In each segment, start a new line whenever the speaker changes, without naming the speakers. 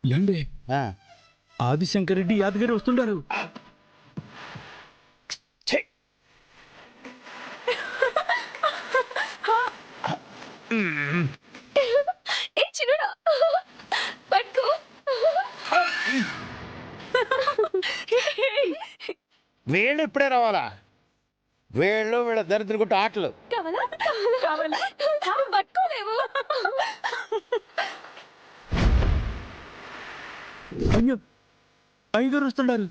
ఏండి ఆదిశంకర్ రెడ్డి యాదగిరి వస్తుండారు.
వీళ్ళు ఇప్పుడే రావాలా? వీళ్ళ దరిద్ర గుట్ట ఆటలు.
అయ్యో అయ్యగారు వస్తుండారు.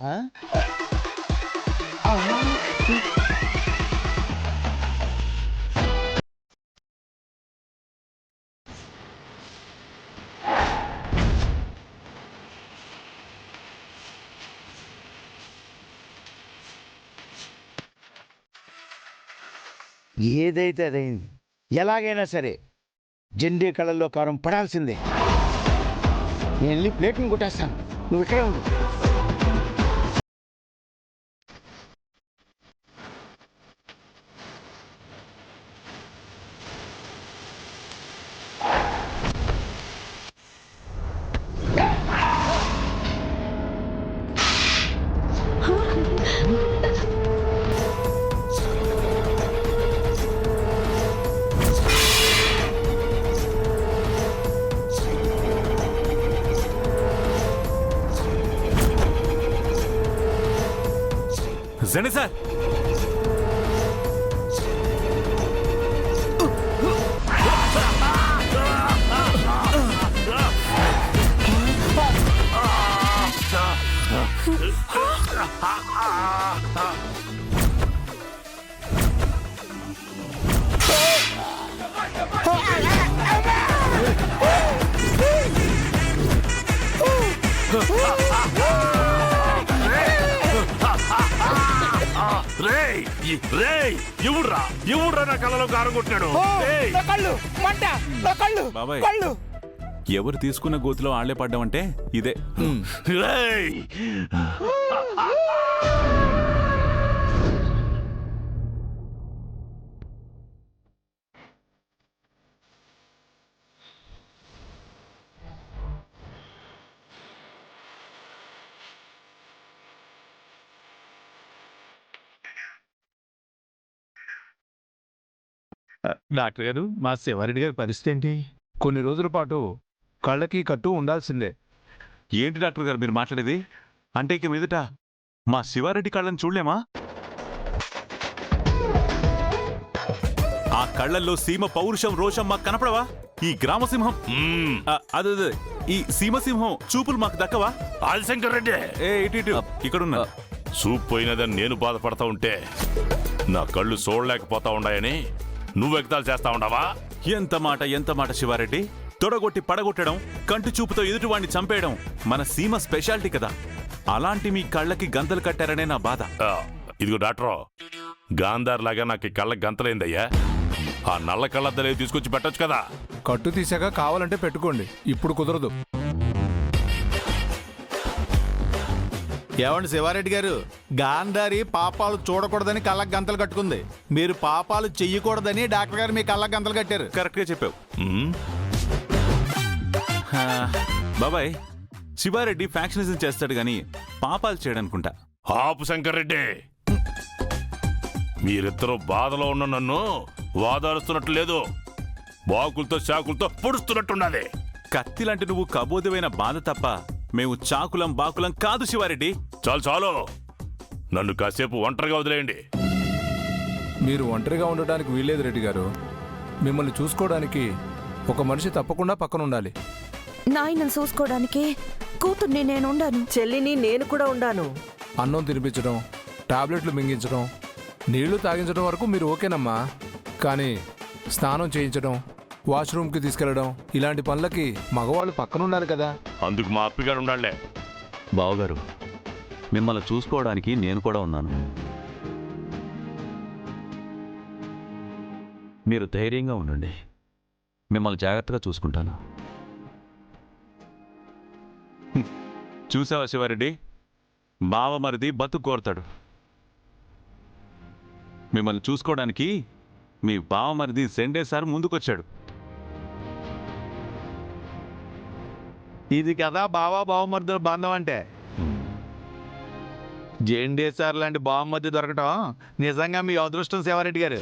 ఏదైతే అదైంది. ఎలాగైనా సరే జెండే కళ్ళల్లో కారం పడాల్సిందే. నేను వెళ్ళి ప్లేట్ని కొట్టేస్తాను, నువ్వు ఇక్కడే ఉండు.
జెండే సార్, ఎవడ్రా నా కళ్ళలో కారం కొట్టినాడు? బాబాయ్, ఎవరు తీసుకున్న గోతిలో ఆళ్లే పడ్డామంటే ఇదే.
డాక్టర్ గారు, మా శివారెడ్డి గారి పరిస్థితి ఏంటి? కొన్ని రోజుల పాటు కళ్ళకి కట్టు ఉండాల్సిందే.
ఏంటి డాక్టర్ గారు మీరు మాట్లాడేది? అంటే ఇక మీదట మా శివారెడ్డి కళ్ళని చూడలేమా? ఆ కళ్ళల్లో సీమ పౌరుషం రోషం మాకు కనపడవా? ఈ గ్రామసింహం అదే ఈ సీమసింహం చూపులు మాకు దక్కవా?
ఆదిశంకర్ రెడ్డి,
ఇటు ఇక్కడున్నా.
సూప్ పోయినదని నేను బాధపడతా ఉంటే నా కళ్ళు చూడలేకపోతా ఉన్నాయని నువ్వు ఎగతాలు చేస్తా ఉండవా?
ఎంత మాట శివారెడ్డి. తొడగొట్టి పడగొట్టడం, కంటి చూపుతో ఎదుటివాణ్ణి చంపేయడం మన సీమ స్పెషాలిటీ కదా. అలాంటి మీ కళ్ళకి గంతలు కట్టారనే నా బాధ.
ఇదిగో డాక్టర్, గాంధార్ లాగా నాకు ఈ కళ్ళకి గంతలైందయ్యా. ఆ నల్ల కళ్ళద్దలే తీసుకొచ్చి పెట్టొచ్చు కదా.
కట్టు తీసాక కావాలంటే పెట్టుకోండి, ఇప్పుడు కుదరదు.
ఏమండి శివారెడ్డి గారు, గాంధారి పాపాలు చూడకూడదని కళ్ళకు గంతలు కట్టుకుంది. మీరు పాపాలు చెయ్యకూడదని డాక్టర్ గారు మీ కళ్ళకు గంతలు కట్టారు.
కరెక్ట్ గా చెప్పావు బాబాయ్. శివారెడ్డి ఫ్యాక్షనిజం చేస్తాడు గాని పాపాలు చేయడనుకుంటా.
ఆపు శంకర్ రెడ్డి, మీరిద్దరూ బాధలో ఉన్న నన్ను వాదారుస్తున్నట్టు లేదు, బాకులతో చాకులతో పొడుస్తున్నట్టున్నది.
కత్తి లాంటి నువ్వు కబోదివైన బాధ తప్ప మేము చాకులం బాకులం కాదు శివారెడ్డి.
చాలు, నన్ను కాసేపు ఒంటరిగా వదిలేయండి.
మీరు ఒంటరిగా ఉండటానికి వీల్లేదు రెడ్డి గారు. మిమ్మల్ని చూసుకోవడానికి ఒక మనిషి తప్పకుండా పక్కన ఉండాలి.
నాయనను చూసుకోవడానికి కూతుర్ని నేనుండాను,
చెల్లిని నేను కూడా ఉండాను.
అన్నం తినిపించడం, టాబ్లెట్లు మింగించడం, నీళ్లు తాగించడం వరకు మీరు ఓకేనమ్మా. కానీ స్నానం చేయించడం, వాష్రూమ్కి తీసుకెళ్లడం, ఇలాంటి పనులకి మగవాళ్ళు పక్కనున్నారు కదా.
అందుకు మా అప్పిగాడు ఉండాలే.
బావగారు, మిమ్మల్ని చూసుకోవడానికి నేను కూడా ఉన్నాను. మీరు ధైర్యంగా ఉండండి, మిమ్మల్ని జాగ్రత్తగా చూసుకుంటాను.
చూసావా శివారెడ్డి, బావమరిది బతుకు కోరతాడు. మిమ్మల్ని చూసుకోవడానికి మీ బావమరిది సెండే సార్ ముందుకొచ్చాడు.
ఇది కదా బావా బావమర్దుల బంధం అంటే. జెండేసార్ లాంటి బావమర్ది దొరకటం నిజంగా మీ అదృష్టం శివారెడ్డి గారు.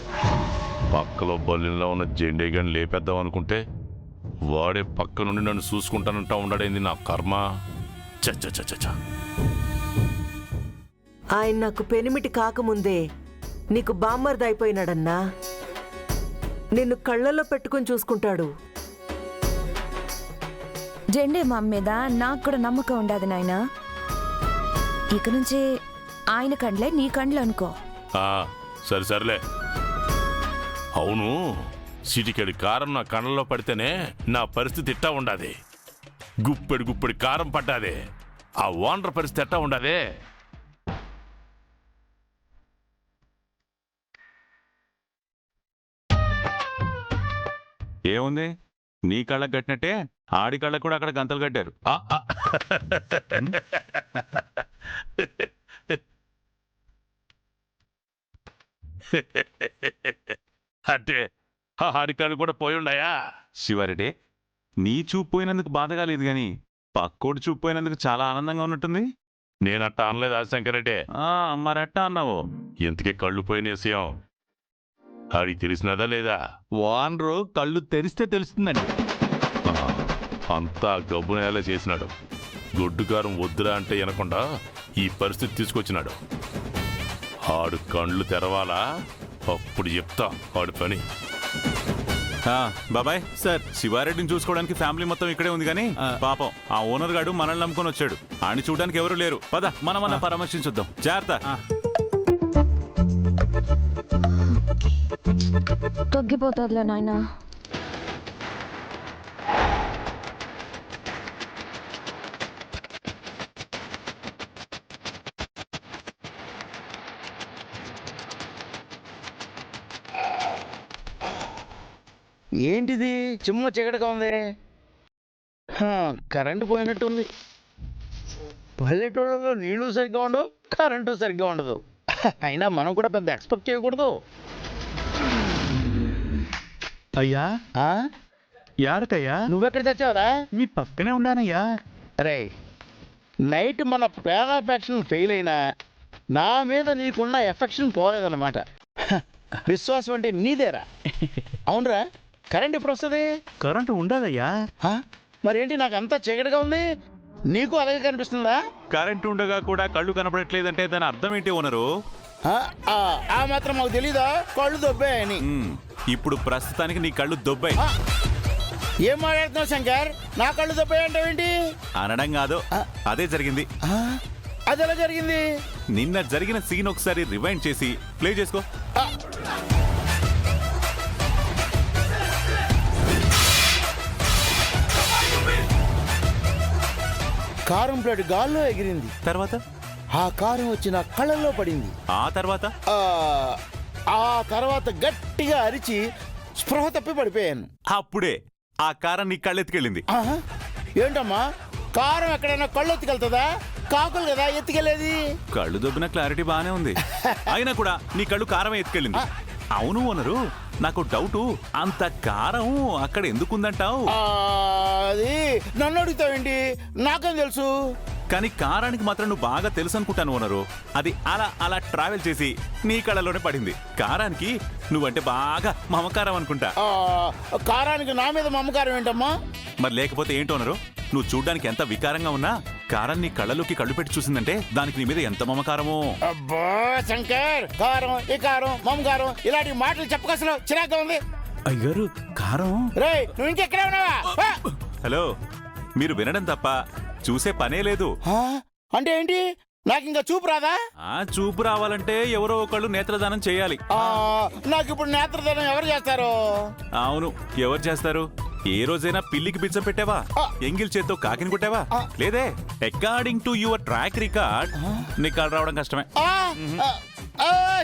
పక్కలో బల్లిలో ఉన్న జెండే గాని లేపేద్దాం అనుకుంటే వాడే పక్క నుండి నన్ను చూసుకుంటానంటా ఉండడైంది నా కర్మ. చచ్చ
ఆయన నాకు పెనిమిటి కాకముందే నీకు బామ్మర్ది అయిపోయినాడన్నా. నిన్ను కళ్ళల్లో పెట్టుకుని చూసుకుంటాడు.
జెండే మామ మీద నాకు కూడా నమ్మకం ఉండదు నాయనా. ఇక నుంచి ఆయన కండ్లే నీ కండ్లు అనుకో.
సరే సర్లే. అవును, సిటికెడి కారం నా కళ్ళలో పడితేనే నా పరిస్థితి ఇట్టా ఉండాది. గుప్పెడి కారం పడ్డాదే. ఆ ఓనర్ పరిస్థితి ఎట్టా ఉండాదే.
ఏముంది, నీ కళ్ళకు కట్టినట్టే ఆడి కళ్ళకు కూడా అక్కడ గంతలు కట్టారు.
అంటే ఆడికాడు కూడా పోయి ఉన్నాయా?
శివారెడ్డి, నీ చూపు పోయినందుకు బాధగా లేదు గాని పక్కోడు చూపు పోయినందుకు చాలా ఆనందంగా ఉన్నట్టుంది.
నేనట్టా అనలేదు శంకరెడ్డి.
మరట్టా అన్నావు.
ఇంతకీ కళ్ళు పోయిన విషయం ఆడికి తెలిసినదా లేదా?
ఓనరు కళ్ళు తెరిస్తే తెలుస్తుందండి.
అంతా గబ్బునేలా చేసినాడు. గొడ్డు కారం వద్దురా అంటే వినకుండా ఈ పరిస్థితి తీసుకొచ్చినాడు. ఆడు కళ్ళు తెరవాలా, అప్పుడు చెప్తా ఆడు పని.
బాబాయ్ సార్, శివారెడ్డిని చూసుకోవడానికి ఫ్యామిలీ మొత్తం ఇక్కడే ఉంది కానీ పాపం ఆ ఓనర్ గాడు మనల్ని నమ్ముకొని వచ్చాడు. ఆయన చూడడానికి ఎవరు లేరు. పద మనమన్నా పరామర్శించుద్దాం. జాగ్రత్త.
తగ్గిపోతుందిలే నాయనా.
ఏంటిది చిమ్మ చీకటిగా ఉంది. కరెంటు పోయినట్టుంది. పల్లెటూళ్ళలో నీళ్లు సరిగ్గా ఉండవు, కరెంటు సరిగ్గా ఉండదు. అయినా మనం కూడా పెద్ద ఎక్స్పెక్ట్ చేయకూడదు.
అయ్యా, యాడకయ్యా?
నువ్వెక్కడ తెచ్చావురా?
మీ పక్కనే ఉన్నానయ్యా.
రే, నైట్ మన ప్రేమ ఎఫెక్షన్ ఫెయిల్ అయినా నా మీద నీకున్న ఎఫెక్షన్ పోలేదన్నమాట. విశ్వాసం అంటే నీదేరా. అవునరా, కరెంట్ ఎప్పుడు వస్తుంది?
కరెంటు ఉండదయ్యా.
మరేంటి నాకు అంతా చీకటిగా ఉంది? నీకు అలాగే కనిపిస్తుందా?
కరెంట్ ఉండగా కూడా కళ్ళు కనపడట్లేదంటే దాని అర్థం ఏంటి ఓనరు?
ఆ మాత్రం మాకు తెలీదా కళ్ళు దొబ్బాయని?
ఇప్పుడు ప్రస్తుతానికి నీ కళ్ళు దొబ్బాయి.
ఏం మాట్లాడుతున్నావు శంకర్? నా కళ్ళు దొబ్బాయంటావేంటి?
అనడం కాదు, అదే జరిగింది.
అది ఎలా జరిగింది?
నిన్న జరిగిన సీన్ ఒకసారి రివైండ్ చేసి ప్లే చేసుకో.
కారం ప్లేట్ గాల్లో ఎగిరింది.
తర్వాత
ఆ కారం వచ్చి నా కళ్ళల్లో పడింది.
ఆ
తర్వాత గట్టిగా అరిచి స్పృహ తప్పి పడిపోయాను.
అప్పుడే ఆ కారం నీ కళ్ళెత్తుకెళ్ళింది.
ఏంటమ్మా, కారం ఎక్కడైనా కళ్ళు ఎత్తుకెళ్తుందా? కాకులు కదా ఎత్తుకెళ్ళేది.
కళ్ళు దొబ్బిన క్లారిటీ బానే ఉంది, అయినా కూడా నీ కళ్ళు కారమే ఎత్తుకెళ్ళింది. అవును ఓనరు, నాకు డౌటు, అంత కారం అక్కడ ఎందుకుందంటావు?
అది నన్ను అడుగుతావేంటి? నాకేం తెలుసు.
కానీ కారానికి మాత్రం నువ్వు బాగా తెలుసు అనుకుంటాను ఓనరు. అది అలా అలా ట్రావెల్ చేసి నీ కళ్ళలోనే పడింది. కారానికి నువ్వంటే బాగా మమకారం అనుకుంటా.
కారానికి నా మీద మమకారం ఏంటమ్మా?
మరి లేకపోతే ఏంటి ఓనరు? నువ్వు చూడ్డానికి ఎంత వికారంగా ఉన్నా కారం నీ కళ్ళలోకి కళ్ళు పెట్టి చూసిందంటే దానికి నీ మీద ఎంత మమకారమో.
అబ్బా శంకర్, కారం ఈ కారం మమకారం ఇలాంటి మాటలు చెప్పకసలు చిరాగ్గా ఉంది.
అయ్యారు, కారం.
రే, నువ్వు ఇంకెక్కడే ఉన్నావా?
హలో, మీరు వినడం తప్ప చూసే పనే లేదు.
అంటే ఏంటి? నాకు ఇంకా చూపు రాదా?
చూపు రావాలంటే ఎవరో ఒకళ్ళు నేత్రదానం చేయాలి.
నాకు ఇప్పుడు నేత్రదానం ఎవరు చేస్తారు?
అవును, ఎవరు చేస్తారు? ఏ రోజైనా పిల్లికి బిచ్చం పెట్టావా? ఎంగిల్ చేత్తో కాకిని కొట్టావా? లేదే. According to your track record నీ కాళ్ళు రావడం కష్టమే.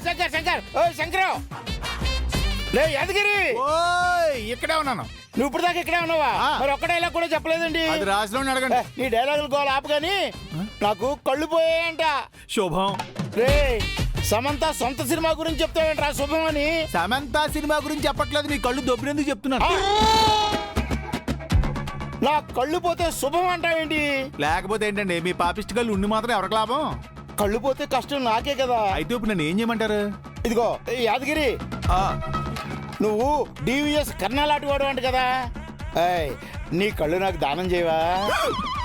శంకర్ శంకర్ శంకర్, లే యాదగిరి,
ఇక్కడే ఉన్నాను.
నువ్వు ఇప్పుడు దాకా ఇక్కడే ఉన్నావా? మరి ఒక్క డైలాగ్ కూడా చెప్పలేదండి.
అది రాజులో అడగండి.
నీ డైలాగులు గోల ఆపు గాని నాకు కళ్ళు పోయాయంట.
శుభం.
రే, సమంత సొంత సినిమా గురించి చెప్తావేంట్రా శుభం అని?
సమంత సినిమా గురించి చెప్పట్లేదు, నీ కళ్ళు దొబ్బినందుకు చెప్తున్నాను.
నా కళ్ళు పోతే శుభం అంటావేంటి?
లేకపోతే ఏంటండి మీ పాపిస్ట్ కళ్ళు ఉండి మాత్రం ఎవరికి లాభం?
కళ్ళు పోతే కష్టం నాకే కదా.
అయితే ఇప్పుడు నన్ను ఏం చేయమంటారు?
ఇదిగో ఈ యాదగిరి, నువ్వు డివిఎస్ కర్ణాలాంటి వాడు అంట కదా. ఏయ్, నీ కళ్ళు నాకు దానం చేయవా?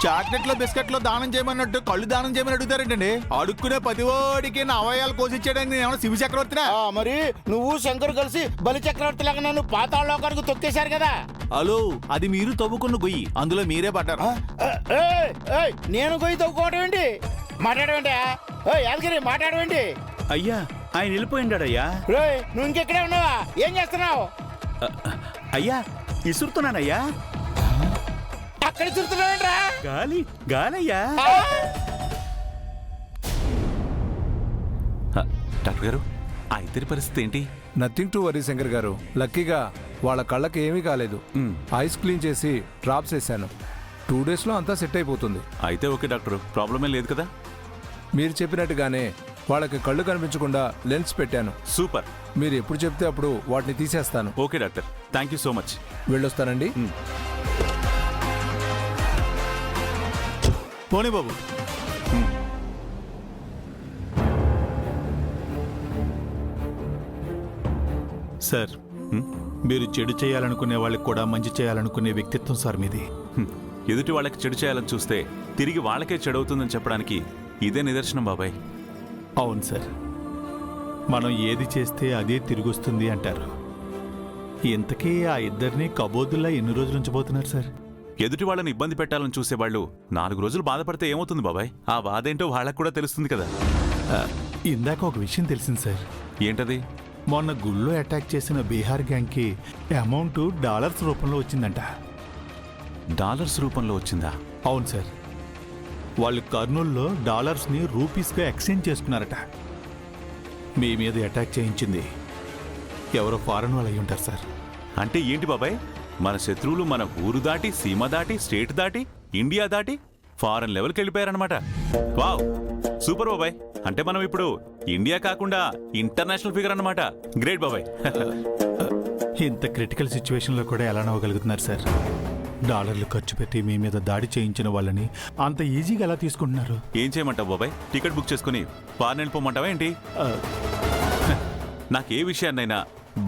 చాక్లెట్లో బిస్కెట్లో దానం చేయమన్నట్టు కళ్ళు దానం చేయమని అడుగుతారేంటండి? అడుక్కునే ప్రతివాడికి నా అవయాలు కోసిచ్చేయడానికి నేను ఏమైనా శివ చక్రవర్తినా?
మరి నువ్వు శంకర్ కలిసి బలి చక్రవర్తి లాగా నన్ను పాతాళలోకానికి తొక్కేశారు కదా.
హలో, అది మీరు తవ్వుకున్న గొయ్యి, అందులో మీరే పడ్డారు.
నేను గొయ్యి తవ్వుకోవడం ఏంటి? మాట్లాడవేంటి? యాదగిరి మాట్లాడవేంటి?
అయ్యా ఆయన వెళ్ళిపోయిండాడయ్యా.
నువ్వు ఇంకెక్కడే ఉన్నావా? ఏం చేస్తున్నావు?
అయ్యా ఇసురుతున్నానయ్యా.
అక్కడ చూస్తున్నావేంట్రా?
గాలయ్యా.
డాక్టర్ గారు ఆ ఇద్దరి పరిస్థితి ఏంటి?
నథింగ్ టు వరీ శంకర్ గారు. లక్కీగా వాళ్ళ కళ్ళకి ఏమీ కాలేదు. ఐస్ క్లీన్ చేసి డ్రాప్స్ వేసాను. 2 డేస్లో అంతా సెట్ అయిపోతుంది.
అయితే ఓకే డాక్టర్, ప్రాబ్లమే లేదు కదా.
మీరు చెప్పినట్టుగానే వాళ్ళకి కళ్ళు కనిపించకుండా లెన్స్ పెట్టాను.
సూపర్.
మీరు ఎప్పుడు చెప్తే అప్పుడు వాటిని తీసేస్తాను.
Okay doctor, thank you so much.
వెళ్ళొస్తానండి.
పోనీ బాబు. సార్, మీరు చెడు చేయాలనుకునే వాళ్ళకి కూడా మంచి చేయాలనుకునే వ్యక్తిత్వం సార్ మీది.
ఎదుటి వాళ్ళకి చెడు చేయాలని చూస్తే తిరిగి వాళ్ళకే చెడవుతుందని చెప్పడానికి ఇదే నిదర్శనం బాబాయ్.
అవును సార్, మనం ఏది చేస్తే అదే తిరిగొస్తుంది అంటారు. ఇంతకీ ఆ ఇద్దరిని కబోదుల్లా ఎన్ని రోజులు ఉంచబోతున్నారు సార్?
ఎదుటి వాళ్ళని ఇబ్బంది పెట్టాలని చూసేవాళ్ళు 4 రోజులు బాధపడితే ఏమవుతుంది బాబాయ్? ఆ బాధ ఏంటో వాళ్ళకు కూడా తెలుస్తుంది కదా.
ఇందాక ఒక విషయం తెలిసింది సార్.
ఏంటది?
మొన్న గుళ్ళో అటాక్ చేసిన బీహార్ గ్యాంగ్కి అమౌంట్ డాలర్స్ రూపంలో వచ్చిందంట.
డాలర్స్ రూపంలో వచ్చిందా?
అవును సార్, వాళ్ళు కర్నూల్లో డాలర్స్ని రూపీస్గా ఎక్స్చేంజ్ చేసుకున్నారట. మీ మీద అటాక్ చేయించింది ఎవరో ఫారెన్ వాళ్ళు అయి ఉంటారు సార్.
అంటే ఏంటి బాబాయ్? మన శత్రువులు మన ఊరు దాటి, సీమ దాటి, స్టేట్ దాటి, ఇండియా దాటి ఫారెన్ లెవెల్కి వెళ్ళిపోయారనమాట. వావ్, సూపర్ బాబాయ్. అంటే మనం ఇప్పుడు ఇండియా కాకుండా ఇంటర్నేషనల్ ఫిగర్ అన్నమాట. గ్రేట్ బాబాయ్.
ఇంత క్రిటికల్ సిచ్యువేషన్లో కూడా ఎలా నవ్వగలుగుతున్నారు సార్? డాలర్లు ఖర్చు పెట్టి మీ మీద దాడి చేయించిన వాళ్ళని అంత ఈజీగా ఎలా తీసుకుంటున్నారు?
ఏం చేయమంటావు బాబాయ్? టికెట్ బుక్ చేసుకుని ఫారెన్ వెళ్ళిపోమంటావా ఏంటి? నాకు ఏ విషయాన్నైనా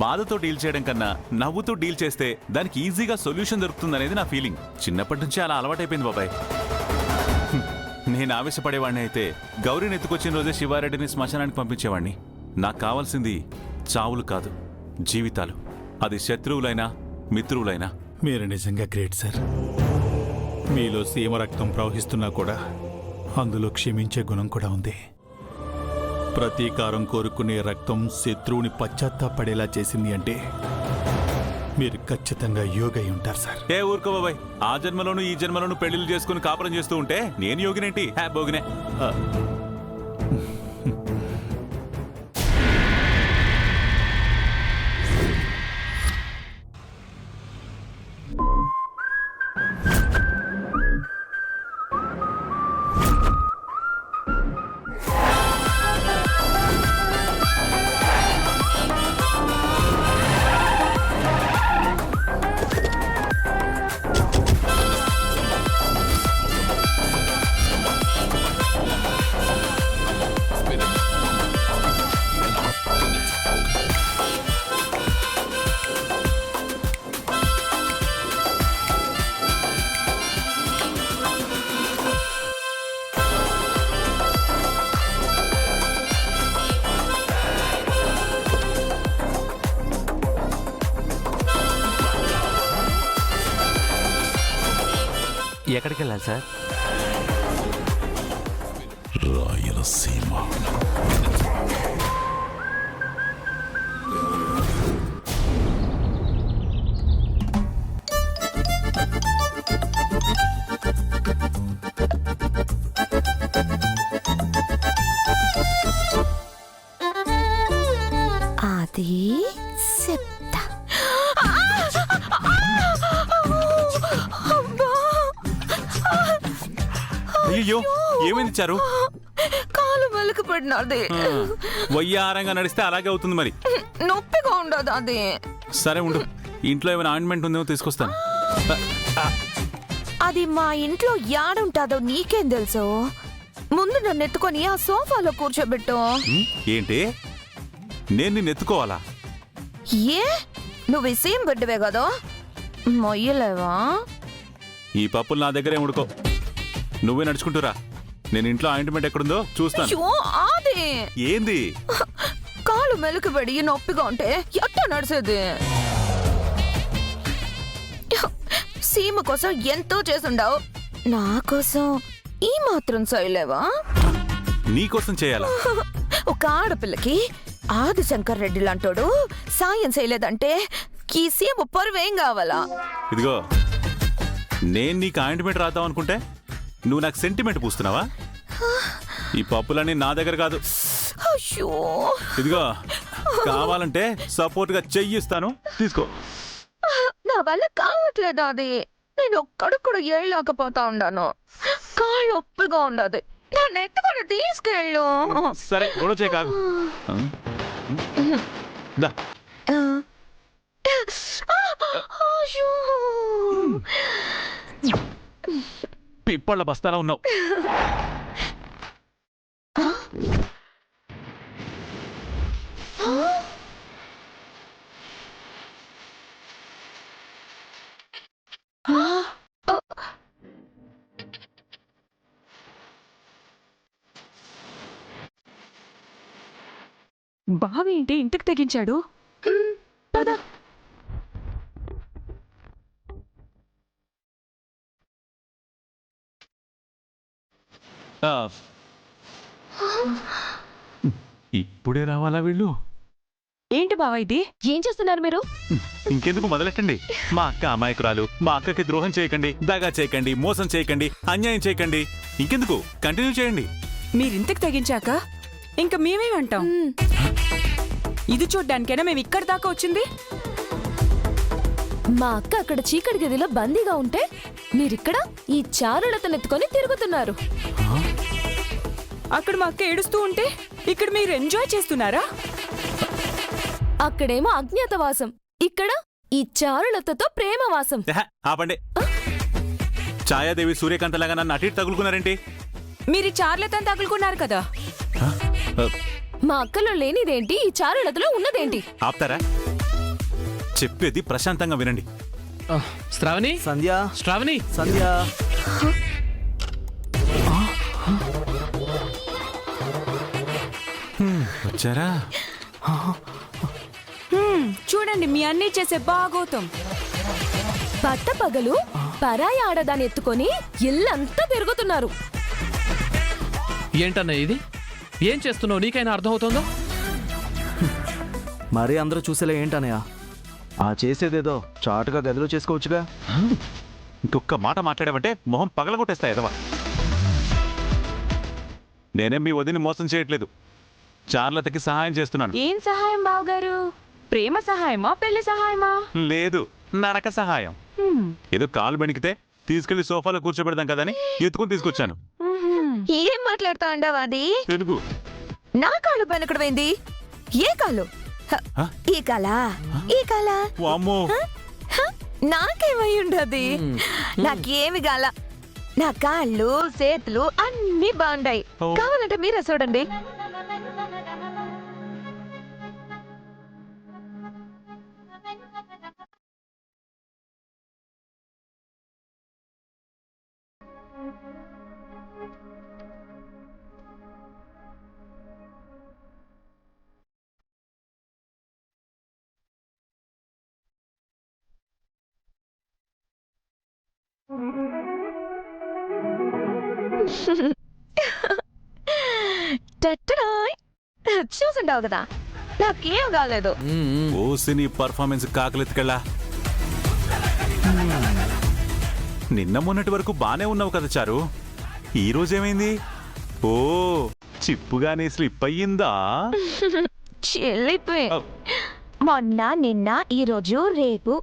బాధతో డీల్ చేయడం కన్నా నవ్వుతూ డీల్ చేస్తే దానికి ఈజీగా సొల్యూషన్ దొరుకుతుందనేది నా ఫీలింగ్. చిన్నప్పటి నుంచి అలా అలవాటైపోయింది బాబాయ్. నేను ఆవేశపడేవాడిని అయితే గౌరీని ఎత్తుకొచ్చిన రోజే శివారెడ్డిని శ్మశానానికి పంపించేవాడిని. నాకు కావాల్సింది చావులు కాదు, జీవితాలు. అది శత్రువులైనా మిత్రువులైనా.
మీరు నిజంగా గ్రేట్ సార్. మీలో సీమ రక్తం ప్రవహిస్తున్నా కూడా అందులో క్షమించే గుణం కూడా ఉంది. ప్రతీకారం కోరుకునే రక్తం శత్రువుని పశ్చాత్తాపడేలా చేసింది అంటే మీరు ఖచ్చితంగా యోగి అయి ఉంటారు సార్.
ఏ ఊరుకో బాబాయ్, ఆ జన్మలోను ఈ జన్మలోను పెళ్లిళ్ళు చేసుకుని కాపురం చేస్తూ ఉంటే నేను యోగినేంటి? భోగినే.
ఎక్కడికి వెళ్ళాలి సార్?
రాయలసీమ.
అది చెప్తా.
అయ్యో, ఏమైంది చారు?
కాలు వెలుకు పడినది.
వయ్యారంగా నడిస్తే అలాగే అవుతుంది మరి.
నొప్పిగా ఉండదు అది.
సరే ఉండు, ఇంట్లో ఏమైనా ఆయింట్మెంట్ ఉందేమో తీసుకొస్తాను.
అది మా ఇంట్లో యాడుంటాదో నీకేం తెలుసు? ముందు నన్ను ఎత్తుకొని ఆ సోఫాలో కూర్చోబెట్టు.
ఏంటి నేను నిన్ను ఎత్తుకోవాలా?
ఏ నువ్వు ఇసేం బిడ్డవే కదా, మొయ్యలేవా?
ఈ పప్పులు నా దగ్గరే ఉడుకో. నువ్వే నడుచుకుంటురా. నేను ఇంట్లో ఆయింట్మెంట్ ఎక్కడుందో చూస్తాను.
అయ్యో, ఆది
ఏంది?
కాలు మెలికబడి నొప్పిగా ఉంటే ఎట్టా నడిసేది? సీమ కోసం ఎంతో చేసుండావు, నా కోసం ఈ మాత్రం చేయలేవా?
నీకోసం చేయాలా?
ఒక ఆడపిల్లకి ఆదిశంకర్ రెడ్డి లాంటోడు సాయం చేయలేదంటే ఈ సీమ పరువేం కావాలా?
ఇదిగో, నేను నీకు ఆయింట్మెంట్ రాద్దాం అనుకుంటే నువ్వు నాకు సెంటిమెంట్ పూస్తున్నావా? ఈ పప్పులన్నీ నా దగ్గర కాదు.
అయ్యో,
ఇదిగో, కావాలంటే సపోర్ట్ గా చెయ్యిస్తాను, తీసుకో.
నా వల్ల కావట్లేదు అది. నేను ఒక్కడు కూడా ఏళ్ళకపోతా ఉన్నాను. కాళ్ళు నొప్పిగా ఉండదు. నన్ను ఎత్తుకొని తీసుకెళ్ళు.
సరే, గొడవ చేయ కాదు. దా.
అయ్యో,
పిప్పళ్ళ బస్తాలా ఉన్నావు.
బావి ఏంటి ఇంటికి తెగించాడు? పద.
ఇప్పుడే రావాలా వీళ్ళు?
ఏంటి బావ ఇది? ఏం చేస్తున్నారు మీరు?
ఇంకెందుకు, మొదలెట్టండి. మా అక్క అమాయకురాలు. మా అక్కకి ద్రోహం చేయకండి, దగా చేయకండి, మోసం చేయకండి, అన్యాయం చేయకండి. ఇంకెందుకు, కంటిన్యూ చేయండి.
మీరింతకు తెగించాక ఇంకా మేమేమంటాం? ఇది చూడ్డానికైనా మేము ఇక్కడి దాకా వచ్చింది.
మా అక్క అక్కడ చీకటి గదిలో బందీగా ఉంటే మీరిక్కడ ఈ చారులతనెత్తుకొని తిరుగుతున్నారు.
అక్కడ మా అక్క ఏడుస్తూ ఉంటే ఇక్కడ మీరు ఎంజాయ్ చేస్తున్నారా?
అక్కడేమో అజ్ఞాతవాసం, ఇక్కడ ఈ చారులతతో ప్రేమవాసం.
ఆపండి. ఛాయాదేవి సూర్యకాంతలాగా నన్ను అటు ఇటు తగులుకున్నారేంటి?
మీరు ఈ చార్లతను తగులుకున్నారు కదా.
మా అక్కలో లేనిదేంటి, ఈ చారులతలో ఉన్నదేంటి?
ఆప్తారా? చెప్పేది ప్రశాంతంగా వినండి.
శ్రావణి,
సంధ్య,
శ్రావణి,
సంధ్య.
వచ్చారా?
చూడండి మీ అన్నీ చేసే బాగోతం.
పట్టపగలు పరాయి ఆడదాన్ని ఎత్తుకొని ఇల్లంతా తిరుగుతున్నారు.
ఏంటన్నా ఇది? ఏం చేస్తున్నావు? నీకైనా అర్థమవుతుందో?
మరీ అందరూ చూసేలా ఏంటనయ్య? ఆ చేసేదేదో చాటుగా గదిలో చేసుకోవచ్చుగా.
ఇంకొక మాట మాట్లాడావంటే మొహం పగలగొట్టేస్తా ఎదవా. నేనేం మీ వదిని మోసం చేయట్లేదు, చార్లతకి సహాయం చేస్తున్నాను.
ఏం సహాయం బావగారు? ప్రేమ సహాయమా, పెళ్లి సహాయమా?
లేదు, నరక సహాయం. ఏదో కాలు బెణికితే తీసుకెళ్లి సోఫాలో కూర్చోబెడదాం కదని ఎత్తుకుని తీసుకొచ్చాను.
ఏం మాట్లాడుతా ఉండవు అది?
తెలుగు.
నా కాళ్ళు పనకడమైంది. ఏ కాలు? ఈ కాల, ఈ కాల.
వామ్మో,
నాకేమై ఉండదు. నాకేమి గాల. నా కాళ్ళు చేతులు అన్ని బాగుంటాయి. కావాలంటే మీరే చూడండి. చూసుంటావు కదా, నాకేం కాలేదు.
ఓసిని పర్ఫార్మెన్స్ కాకలెత్తుకెళ్ళా. నిన్న మొన్నటి వరకు బానే ఉన్నావు కదా చారు, ఈ రోజేమైంది? ఓ, చిప్పుగానే స్లిప్ అయ్యిందా?
చెల్లిపోయి మొన్న నిన్న ఈ రోజు రేపు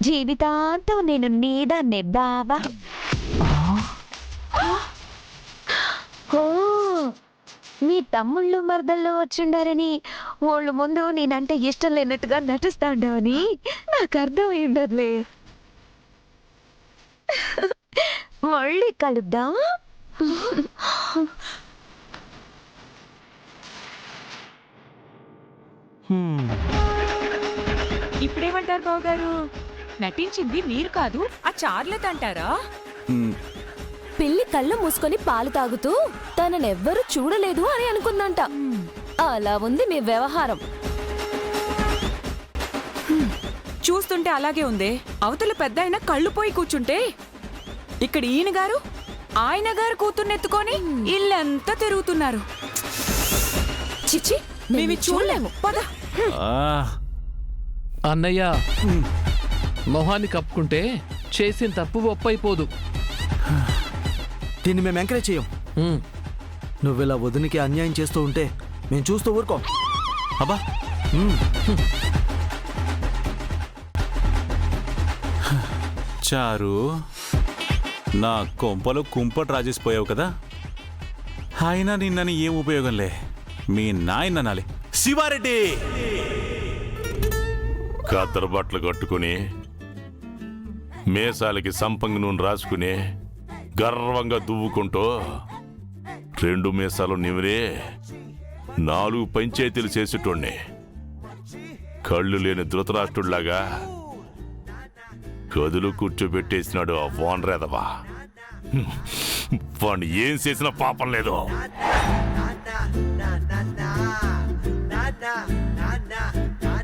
జీవితాంతం నేను నీదాన్నే బావా. ఓ, మీ తమ్ముళ్ళు మరదల్లో వచ్చిండారని వాళ్ళ ముందు నేనంటే ఇష్టం లేనట్టుగా నటిస్తా ఉండవని నాకు అర్థం ఉండదులే. మళ్ళీ కలుద్దాం.
ఇప్పుడేమంటారు బావ గారు? నటించింది మీరు కాదు, ఆ చార్లెట్ అంటారా?
పిల్లి కళ్ళు మూసుకొని పాలు తాగుతూ తననెవ్వరూ చూడలేదు అని అనుకుందంట. అలా ఉంది మీ వ్యవహారం.
చూస్తుంటే అలాగే ఉందే. అవతల పెద్ద ఆయన కళ్ళు పోయి కూర్చుంటే ఇక్కడ ఈయన గారు ఆయన గారు కూతుర్నెత్తుకొని ఇల్లంతా తిరుగుతున్నారు.
చిచి
మేము చూడలేము. పద.
అన్నయ్య మొహాన్ని కప్పుకుంటే చేసిన తప్పు ఒప్పైపోదు.
దీన్ని మేము ఎంకరేజ్ చేయం. నువ్విలా వదినికి అన్యాయం చేస్తూ ఉంటే మేము చూస్తూ ఊరుకోం.
అబ్బా చారు, నా కొంపలో కుంపటి రాజేసిపోయావు కదా. అయినా నిన్నని ఏం ఉపయోగంలే. మీ నాయన నాలే శివారెడ్డి
కత్తెర బట్టలు కట్టుకుని మేసాలకి సంపంగి నూనె రాసుకుని గర్వంగా దువ్వుకుంటూ 2 మీసాలు నిమిరే 4 పంచాయతీలు చేసేటోడ్ని. కళ్ళు లేని ధృతరాష్ట్రుడిలాగా గదిలో కూర్చోబెట్టేసినాడు ఆ ఓనరేదవా. వాణ్ణి ఏం చేసినా పాపం లేదు.